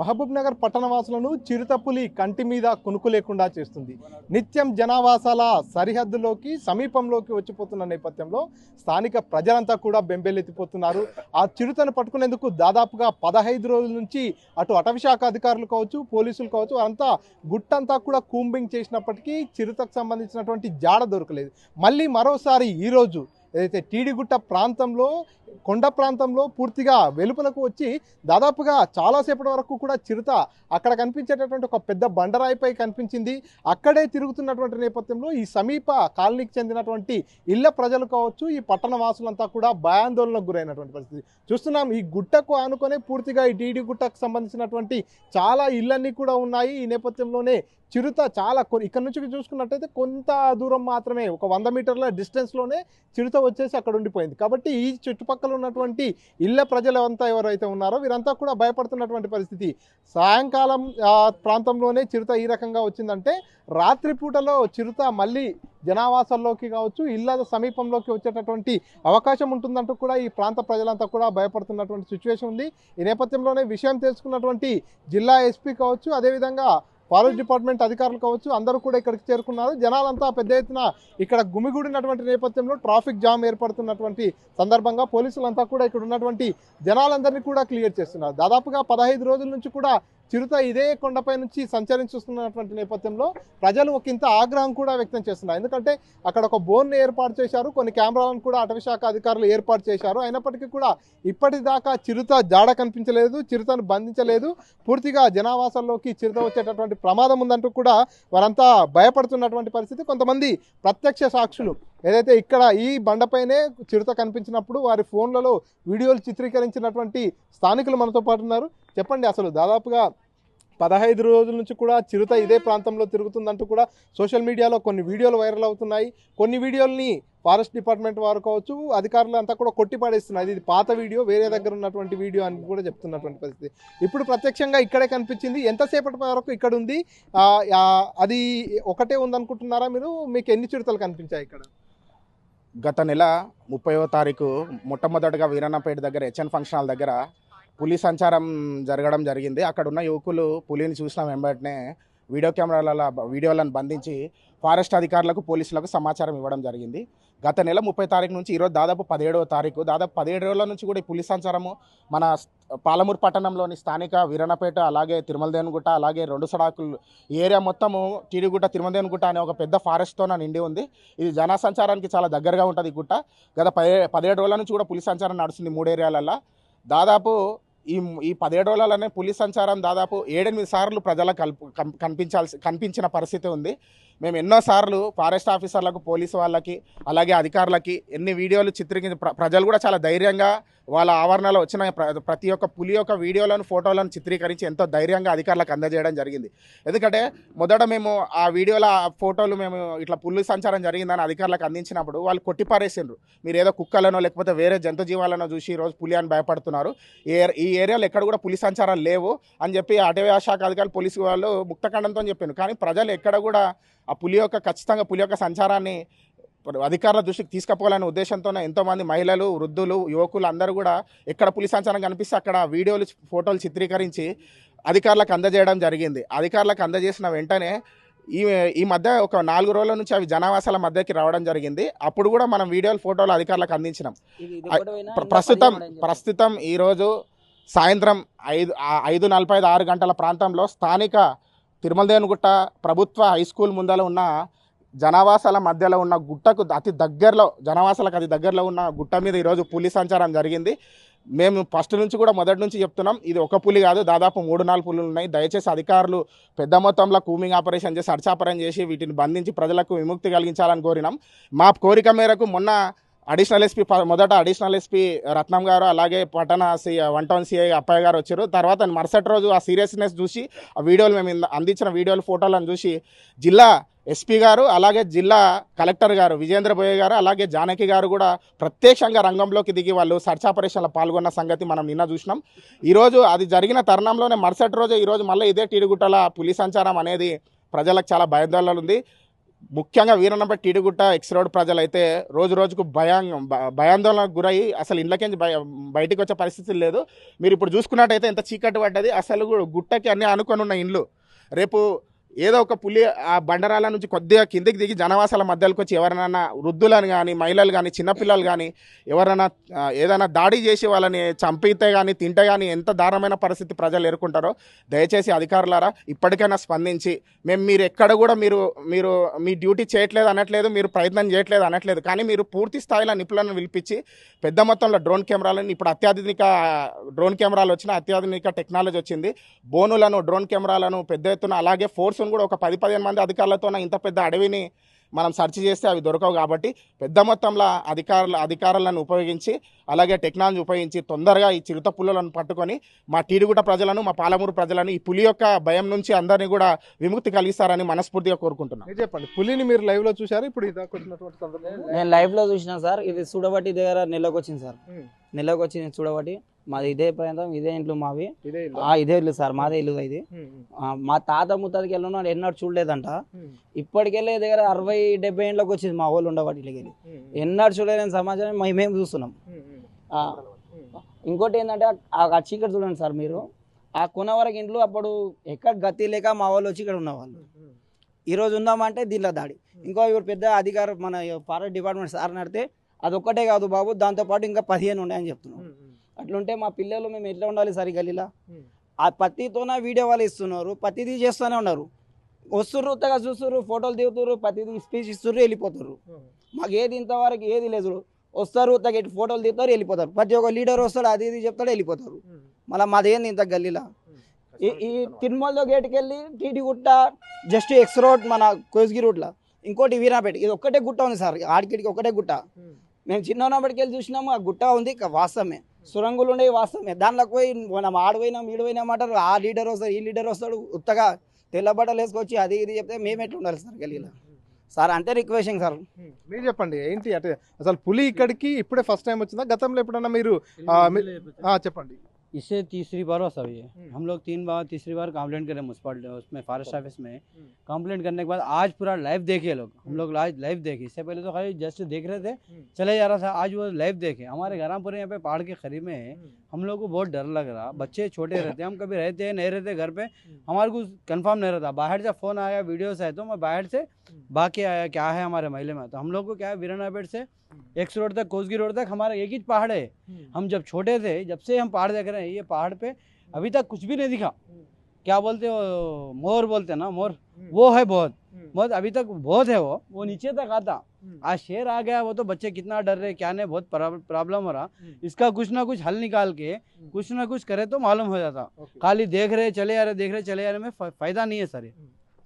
మహబూబ్ నగర్ పట్టణవాసులను చిరుతపులి కంటి మీద కునుకు లేకుండా చేస్తుంది. నిత్యం జనావాసాల సరిహద్దులోకి సమీపంలోకి వచ్చిపోతున్న నేపథ్యంలో స్థానిక ప్రజలంతా కూడా బెంబేలెత్తిపోతున్నారు. ఆ చిరుతను పట్టుకునేందుకు దాదాపుగా 15 రోజుల నుంచి అటు అటవీశాఖ అధికారులు కావచ్చు, పోలీసులు కావచ్చు, అంతా గుట్టంతా కూడా కూంబింగ్ చేసినప్పటికీ చిరుతకు సంబంధించినటువంటి జాడ దొరకలేదు. మళ్ళీ మరోసారి ఈరోజు ఏదైతే టీడీగుట్ట ప్రాంతంలో కొండ ప్రాంతంలో పూర్తిగా వెలుపలకు వచ్చి దాదాపుగా చాలాసేపటి వరకు కూడా చిరుత అక్కడ కనిపించేటటువంటి ఒక పెద్ద బండరాయిపై కనిపించింది. అక్కడే తిరుగుతున్నటువంటి నేపథ్యంలో ఈ సమీప కాలనీకి చెందినటువంటి ఇళ్ల ప్రజలు కావచ్చు, ఈ పట్టణ వాసులంతా కూడా భయాందోళనకు గురైనటువంటి పరిస్థితి చూస్తున్నాం. ఈ గుట్టకు ఆనుకొనే పూర్తిగా ఈ టీడీగుట్టకు సంబంధించినటువంటి చాలా ఇళ్ళన్నీ కూడా ఉన్నాయి. ఈ నేపథ్యంలోనే చిరుత చాలా ఇక్కడ నుంచి చూసుకున్నట్టయితే కొంత దూరం మాత్రమే, ఒక 100 మీటర్ల డిస్టెన్స్లోనే చిరుత వచ్చేసి అక్కడ ఉండిపోయింది. కాబట్టి ఈ చుట్టుపక్కల ఉన్నటువంటి ఇళ్ల ప్రజలంతా ఎవరైతే ఉన్నారో వీరంతా కూడా భయపడుతున్నటువంటి పరిస్థితి. సాయంకాలం ప్రాంతంలోనే చిరుత ఈ రకంగా వచ్చిందంటే రాత్రిపూటలో చిరుత మళ్ళీ జనావాసాల్లోకి కావచ్చు, ఇళ్ల సమీపంలోకి వచ్చేటటువంటి అవకాశం ఉంటుందంటూ కూడా ఈ ప్రాంత ప్రజలంతా కూడా భయపడుతున్నటువంటి సిచ్యువేషన్ ఉంది. ఈ నేపథ్యంలోనే విషయం తెలుసుకున్నటువంటి జిల్లా ఎస్పీ కావచ్చు, అదేవిధంగా ఫారెస్ట్ డిపార్ట్మెంట్ అధికారులు కావచ్చు, అందరూ కూడా ఇక్కడికి చేరుకున్నారు. జనాలంతా పెద్ద ఎత్తున ఇక్కడ గుమిగూడినటువంటి నేపథ్యంలో ట్రాఫిక్ జామ్ ఏర్పడుతున్నటువంటి సందర్భంగా పోలీసులంతా కూడా ఇక్కడ ఉన్నటువంటి జనాలందరినీ కూడా క్లియర్ చేస్తున్నారు. దాదాపుగా 15 రోజుల నుంచి కూడా చిరుత ఇదే కొండపై నుంచి సంచరిస్తున్నటువంటి నేపథ్యంలో ప్రజలు ఒకంత ఆగ్రహం కూడా వ్యక్తం చేస్తున్నారు. ఎందుకంటే అక్కడ ఒక బోన్ ఏర్పాటు చేశారు, కొన్ని కెమెరాలను కూడా అటవీశాఖ అధికారులు ఏర్పాటు చేశారు. అయినప్పటికీ కూడా ఇప్పటిదాకా చిరుత జాడ కనిపించలేదు, చిరుతను బంధించలేదు. పూర్తిగా జనావాసాల్లోకి చిరుత వచ్చేటటువంటి ప్రమాదం ఉందంటూ కూడా వారంతా భయపడుతున్నటువంటి పరిస్థితి. కొంతమంది ప్రత్యక్ష సాక్షులు ఏదైతే ఇక్కడ ఈ బండపైనే చిరుత కనిపించినప్పుడు వారి ఫోన్లలో వీడియోలు చిత్రీకరించినటువంటి స్థానికులు మనతో పాటు ఉన్నారు. చెప్పండి, అసలు దాదాపుగా 15 రోజుల నుంచి కూడా చిరుత ఇదే ప్రాంతంలో తిరుగుతుందంటూ కూడా సోషల్ మీడియాలో కొన్ని వీడియోలు వైరల్ అవుతున్నాయి. కొన్ని వీడియోల్ని ఫారెస్ట్ డిపార్ట్మెంట్ వారు కావచ్చు, అధికారులు అంతా కూడా కొట్టిపడేస్తున్నారు. ఇది పాత వీడియో, వేరే దగ్గర ఉన్నటువంటి వీడియో అని కూడా చెప్తున్నటువంటి పరిస్థితి. ఇప్పుడు ప్రత్యక్షంగా ఇక్కడే కనిపించింది. ఎంతసేపటి వరకు ఇక్కడ ఉంది? అది ఒకటే ఉందనుకుంటున్నారా మీరు? మీకు ఎన్ని చిరుతలు కనిపించాయి ఇక్కడ? గత నెల 30వ తారీఖు మొట్టమొదటిగా వీరన్నపేట దగ్గర హెచ్ఎన్ ఫంక్షన్ హాల్ దగ్గర పులి సంచారం జరగడం జరిగింది. అక్కడ ఉన్న యువకులు పులిని చూసిన వెంబటనే వీడియోలను బంధించి ఫారెస్ట్ అధికారులకు, పోలీసులకు సమాచారం ఇవ్వడం జరిగింది. గత నెల 30 తారీఖు నుంచి ఈరోజు దాదాపు 17వ తారీఖు, దాదాపు 17 రోజుల నుంచి కూడా ఈ పులి సంచారము మన పాలమూరు పట్టణంలోని స్థానిక వీరన్నపేట, అలాగే తిరుమలదేవనగుట్ట, అలాగే 2 సడాకులు ఏరియా మొత్తము టీడీగుట్ట, తిరుమలదేవనగుట్ట అనే ఒక పెద్ద ఫారెస్ట్తో నిండి ఉంది. ఇది జన సంచారానికి చాలా దగ్గరగా ఉంటుంది ఈ గుట్ట. గత 17 రోజుల నుంచి కూడా పులి సంచారం నడుస్తుంది 3 ఏరియాలల్లో. దాదాపు ఈ 17 రోజులనే పులి సంచారం దాదాపు 7-8 సార్లు ప్రజలకు కనిపించిన పరిస్థితి ఉంది. మేము ఎన్నోసార్లు ఫారెస్ట్ ఆఫీసర్లకు, పోలీసు వాళ్ళకి, అలాగే అధికారులకి ఎన్ని వీడియోలు చిత్రీకరించి ప్రజలు కూడా చాలా ధైర్యంగా వాళ్ళ ఆవరణలో వచ్చిన ప్రతి ఒక్క పులి యొక్క వీడియోలను, ఫోటోలను చిత్రీకరించి ఎంతో ధైర్యంగా అధికారులకు అందజేయడం జరిగింది. ఎందుకంటే మొదట మేము ఆ వీడియోల ఫోటోలు మేము ఇట్లా పులి సంచారం జరిగిందని అధికారులకు అందించినప్పుడు వాళ్ళు కొట్టిపారేసిండ్రు. మీరు ఏదో కుక్కలనో లేకపోతే వేరే జంతు జీవాలనో చూసి ఈరోజు పులి అని భయపడుతున్నారు, ఈ ఏరియాలో ఎక్కడ కూడా పులి సంచారాలు లేవు అని చెప్పి అటవీ శాఖ అధికారులు, పోలీసు వాళ్ళు ముక్తఖండంతో చెప్పారు. కానీ ప్రజలు ఎక్కడ కూడా ఆ ఖచ్చితంగా పులి యొక్క సంచారాన్ని అధికారుల దృష్టికి తీసుకుపోవాలనే ఉద్దేశంతోనే ఎంతోమంది మహిళలు, వృద్ధులు, యువకులు అందరూ కూడా ఎక్కడ పులి సంచారం కనిపిస్తే అక్కడ వీడియోలు, ఫోటోలు చిత్రీకరించి అధికారులకు అందజేయడం జరిగింది. అధికారులకు అందజేసిన వెంటనే ఈ మధ్య ఒక 4 రోజుల నుంచి అవి జనావాసాల మధ్యకి రావడం జరిగింది. అప్పుడు కూడా మనం వీడియోలు, ఫోటోలు అధికారులకు అందించినాం. ప్రస్తుతం ఈరోజు సాయంత్రం 5:45, 6 గంటల ప్రాంతంలో స్థానిక తిరుమలదేవనగుట్ట ప్రభుత్వ హై స్కూల్ ముందర ఉన్న జనావాసాల మధ్యలో ఉన్న గుట్టకు జనావాసాలకు అతి దగ్గరలో ఉన్న గుట్ట మీద ఈరోజు పులి సంచారం జరిగింది. మేము ఫస్ట్ నుంచి కూడా మొదటి నుంచి చెప్తున్నాం, ఇది ఒక పులి కాదు, దాదాపు 3-4 పులులు ఉన్నాయి. దయచేసి అధికారులు పెద్ద మొత్తంలో కూమింగ్ ఆపరేషన్ చేసి, సర్చ్ ఆపరేషన్ చేసి వీటిని బంధించి ప్రజలకు విముక్తి కలిగించాలని కోరినాం. మా కోరిక మేరకు మొన్న మొదట అడిషనల్ ఎస్పీ రత్నం గారు, అలాగే పట్టణ 1 టౌన్ సిఐ అప్పయ్య గారు వచ్చారు. తర్వాత మరుసటి రోజు ఆ సీరియస్నెస్ చూసి ఆ వీడియోలు, మేము అందించిన వీడియోలు, ఫోటోలను చూసి జిల్లా ఎస్పీ గారు, అలాగే జిల్లా కలెక్టర్ గారు విజేంద్ర బోయే గారు, అలాగే జానకి గారు కూడా ప్రత్యక్షంగా రంగంలోకి దిగి వాళ్ళు సర్చ్ ఆపరేషన్లో పాల్గొన్న సంగతి మనం నిన్న చూసినాం. ఈరోజు అది జరిగిన తరుణంలోనే మరుసటి రోజు ఈరోజు మళ్ళీ ఇదే టీడీగుట్టల పులి సంచారం అనేది ప్రజలకు చాలా భయాందోళన ఉంది. ముఖ్యంగా వీరన్నపేట టీడుగుట్ట ఎక్స్ రోడ్ ప్రజలైతే రోజు రోజుకు భయాందోళనకు గురై అసలు ఇళ్ళకేంచి బయటికి వచ్చే పరిస్థితి లేదు. మీరు ఇప్పుడు చూసుకున్నట్టయితే ఎంత చీకటి పడ్డది, అసలు గుట్టకి అన్నీ అనుకొని ఉన్న ఇండ్లు. రేపు ఏదో ఒక పులి ఆ బండరాల నుంచి కొద్దిగా కిందికి దిగి జనవాసాల మధ్యలోకి వచ్చి ఎవరైనా వృద్ధులను కానీ మహిళలు కానీ చిన్నపిల్లలు కానీ ఎవరైనా ఏదైనా దాడి చేసి వాళ్ళని చంపితే కానీ తింటే కానీ ఎంత దారుణమైన పరిస్థితి ప్రజలు ఎదుర్కొంటారో దయచేసి అధికారులారా ఇప్పటికైనా స్పందించి మీరు ఎక్కడ కూడా మీరు మీ డ్యూటీ చేయట్లేదు అనట్లేదు, మీరు ప్రయత్నం చేయట్లేదు అనట్లేదు, కానీ మీరు పూర్తి స్థాయిలో నిపుణులను పిలిపించి పెద్ద మొత్తంలో డ్రోన్ కెమెరాలను ఇప్పుడు అత్యాధునిక డ్రోన్ కెమెరాలు వచ్చిన అత్యాధునిక టెక్నాలజీ వచ్చింది. బోనులను డ్రోన్ కెమెరాలను పెద్ద ఎత్తున అలాగే ఫోర్స్ కూడా ఒక 10-15 మంది అధికారులతో ఇంత పెద్ద అడవిని మనం సెర్చ్ చేస్తే అవి దొరకవు. కాబట్టి పెద్ద మొత్తంలో అధికారులను ఉపయోగించి అలాగే టెక్నాలజీ ఉపయోగించి తొందరగా ఈ చిరుత పులులను పట్టుకొని మా టీడుగుట్ట ప్రజలను మా పాలమూరు ప్రజలను ఈ పులి యొక్క భయం నుంచి అందరినీ కూడా విముక్తి కలిగిస్తారని మనస్ఫూర్తిగా కోరుకుంటున్నాను. చెప్పండి, పులిని మీరు లైవ్ లో చూసారు? ఇప్పుడు నేను లైవ్ లో చూసిన సార్. ఇది చూడబట్టి దగ్గర నెలకు వచ్చింది సార్. నెలకు వచ్చింది చూడబట్టి. మాది ఇదే ప్రాంతం, ఇదే ఇంట్లో మావి, ఇదే ఇల్లు సార్, మాదే ఇల్లు ఇది. మా తాత ముత్తాతకి వెళ్ళిన ఎన్నడూ చూడలేదంట. ఇప్పటికెళ్ళే దగ్గర 60-70 ఏళ్ళకి వచ్చింది మా వాళ్ళు ఉండబట్టి వెళ్ళి. ఎన్నడూ చూడలేని సమాచారం మేము చూస్తున్నాం. ఇంకోటి ఏంటంటే ఆ చీకటి చూడండి సార్ మీరు. ఆ కొన వరకు ఇంట్లో అప్పుడు ఎక్కడ గతి లేక మా వాళ్ళు వచ్చి ఇక్కడ ఉన్నవాళ్ళు. ఈరోజు ఉందామంటే దీనిలో దాడి. ఇంకో ఇప్పుడు పెద్ద అధికారం మన ఫారెస్ట్ డిపార్ట్మెంట్ సార్ నడితే అదొక్కటే కాదు బాబు, దాంతోపాటు ఇంకా 15 ఉన్నాయని చెప్తున్నాం. అట్లుంటే మా పిల్లలు మేము ఎట్లా ఉండాలి సార్? గలీలా ఆ పత్తితోనే వీడియో వాళ్ళు ఇస్తున్నారు, పత్తిది చేస్తూనే ఉన్నారు. వస్తుర్రు, ఉత్తగా చూస్తుర్రు, ఫోటోలు దిగుతుర్రు, పత్తిది స్పీచ్ ఇస్తుర్రు, వెళ్ళిపోతారు. మాకు ఏది ఇంతవరకు ఏది లేదు. వస్తారు, ఉత్తగా ఫోటోలు దిగుతారు, వెళ్ళిపోతారు. ప్రతి ఒక్క లీడర్ వస్తాడు, అది ఇది చెప్తాడు, వెళ్ళిపోతారు. మళ్ళీ మాదేంది ఇంత గల్లీలా. ఈ తిరుమలలో గేట్కి వెళ్ళి టీటీగుట్ట జస్ట్ ఎక్స్ రోడ్ మన కోస్గి రూట్లో, ఇంకోటి వీరాపేట, ఇది ఒక్కటే గుట్ట ఉంది సార్. ఆడికిడికి ఒకటే గుట్ట. మేము చిన్నప్పటికి వెళ్ళి చూసినాము, ఆ గుట్ట ఉంది, వాస్తవమే. సురంగులు ఉండేవి, వాస్తవమే. దాంట్లోకి పోయి మనం ఆడిపోయినాం ఈడిపోయినామంటారు. ఆ లీడర్ వస్తాడు, ఈ లీడర్ వస్తాడు, ఉత్తగా తెల్ల బట్టలు వేసుకొచ్చి అది ఇది చెప్తే మేము ఎట్లా ఉండాలి సార్ గలీలా? సార్ అంతే రిక్వెస్టింగ్ సార్. మీరు చెప్పండి ఏంటి అంటే అసలు పులి ఇక్కడికి ఇప్పుడే ఫస్ట్ టైం వచ్చిందా? గతంలో ఎప్పుడన్నా మీరు చెప్పండి. इससे तीसरी बार हुआ सब ये। हम लोग तीसरी बार कंप्लेंट करें म्यूनसिपल उसमें फॉरेस्ट ऑफिस में। कंप्लेंट करने के बाद आज पूरा लाइव देखे लोग, हम लोग आज लाइव देखे। इससे पहले तो खाली जस्ट देख रहे थे, चले जा रहा था। आज वो लाइव देखे। हमारे घरापुर यहाँ पे पहाड़ के करीब में है। हम लोग को बहुत डर लग रहा। बच्चे छोटे रहते, हम कभी रहते हैं नहीं रहते घर पे, हमारे को कंफर्म नहीं रहता। बाहर से फ़ोन आया, वीडियोस आए, तो मैं बाहर से भाग के आया क्या है हमारे महल्ले में। तो हम लोग को क्या है, वीरानापेट से एक्स रोड तक, कोसगी रोड तक हमारा एक ही पहाड़ है। हम जब छोटे थे, जब से हम पहाड़ देख रहे हैं, ये पहाड़ पे अभी तक कुछ भी नहीं दिखा। क्या बोलते हो, मोर बोलते हैं ना, मोर, वो है बहुत बहुत, अभी तक बहुत है वो नीचे तक आता। आज शेर आ गया, वो तो बच्चे कितना डर रहे क्या नहीं, बहुत प्रॉब्लम हो रहा। इसका कुछ ना कुछ हल निकाल के कुछ ना कुछ करे तो मालूम हो जाता। खाली देख रहे चले जा रहे, देख रहे चले जा रहे में फायदा नहीं है सर।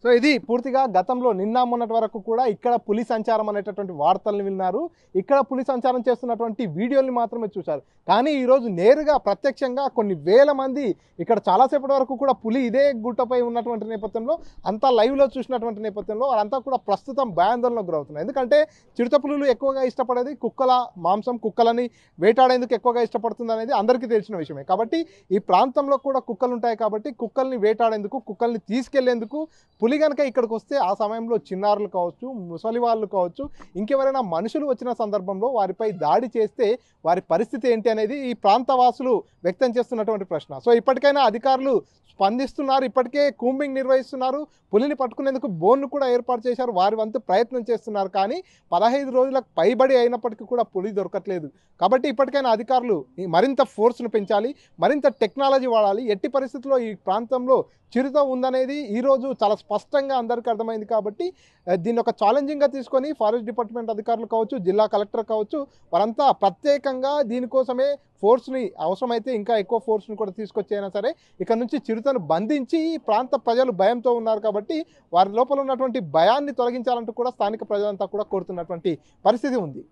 సో ఇది పూర్తిగా గతంలో నిన్న మొన్నటి వరకు కూడా ఇక్కడ పులి సంచారం అనేటటువంటి వార్తల్ని విన్నారు, ఇక్కడ పులి సంచారం చేస్తున్నటువంటి వీడియోల్ని మాత్రమే చూశారు. కానీ ఈరోజు నేరుగా ప్రత్యక్షంగా కొన్ని వేల మంది ఇక్కడ చాలాసేపటి వరకు కూడా పులి ఇదే గుట్టపై ఉన్నటువంటి నేపథ్యంలో అంతా లైవ్లో చూసినటువంటి నేపథ్యంలో వాళ్ళంతా కూడా ప్రస్తుతం భయాందోళనకు గురవుతున్నారు. ఎందుకంటే చిరుత పులులు ఎక్కువగా ఇష్టపడేది కుక్కల మాంసం, కుక్కలని వేటాడేందుకు ఎక్కువగా ఇష్టపడుతుంది అనేది అందరికీ తెలిసిన విషయమే. కాబట్టి ఈ ప్రాంతంలో కూడా కుక్కలు ఉంటాయి కాబట్టి కుక్కల్ని వేటాడేందుకు, కుక్కల్ని తీసుకెళ్లేందుకు పులి కనుక ఇక్కడికి వస్తే ఆ సమయంలో చిన్నారులు కావచ్చు, ముసలి వాళ్ళు కావచ్చు, ఇంకెవరైనా మనుషులు వచ్చిన సందర్భంలో వారిపై దాడి చేస్తే వారి పరిస్థితి ఏంటి అనేది ఈ ప్రాంతవాసులు వ్యక్తం చేస్తున్నటువంటి ప్రశ్న. సో ఇప్పటికైనా అధికారులు స్పందిస్తున్నారు, ఇప్పటికే కూంబింగ్ నిర్వహిస్తున్నారు, పులిని పట్టుకునేందుకు బోన్ను కూడా ఏర్పాటు చేశారు, వారి వంతు ప్రయత్నం చేస్తున్నారు. కానీ 15 రోజులకు పైబడి అయినప్పటికీ కూడా పులి దొరకట్లేదు. కాబట్టి ఇప్పటికైనా అధికారులు మరింత ఫోర్స్ను పెంచాలి, మరింత టెక్నాలజీ వాడాలి. ఎట్టి పరిస్థితుల్లో ఈ ప్రాంతంలో చిరుత ఉందనేది ఈరోజు చాలా స్పష్టంగా అందరికీ అర్థమైంది. కాబట్టి దీన్ని ఒక ఛాలెంజింగ్గా తీసుకొని ఫారెస్ట్ డిపార్ట్మెంట్ అధికారులు కావచ్చు, జిల్లా కలెక్టర్ కావచ్చు, వారంతా ప్రత్యేకంగా దీనికోసమే ఫోర్స్ని, అవసరమైతే ఇంకా ఎక్కువ ఫోర్స్ని కూడా తీసుకొచ్చైనా సరే ఇక్కడ నుంచి చిరుతను బంధించి ఈ ప్రాంత ప్రజలు భయంతో ఉన్నారు కాబట్టి వారి లోపల ఉన్నటువంటి భయాన్ని తొలగించాలంటూ కూడా స్థానిక ప్రజలంతా కూడా కోరుతున్నటువంటి పరిస్థితి ఉంది.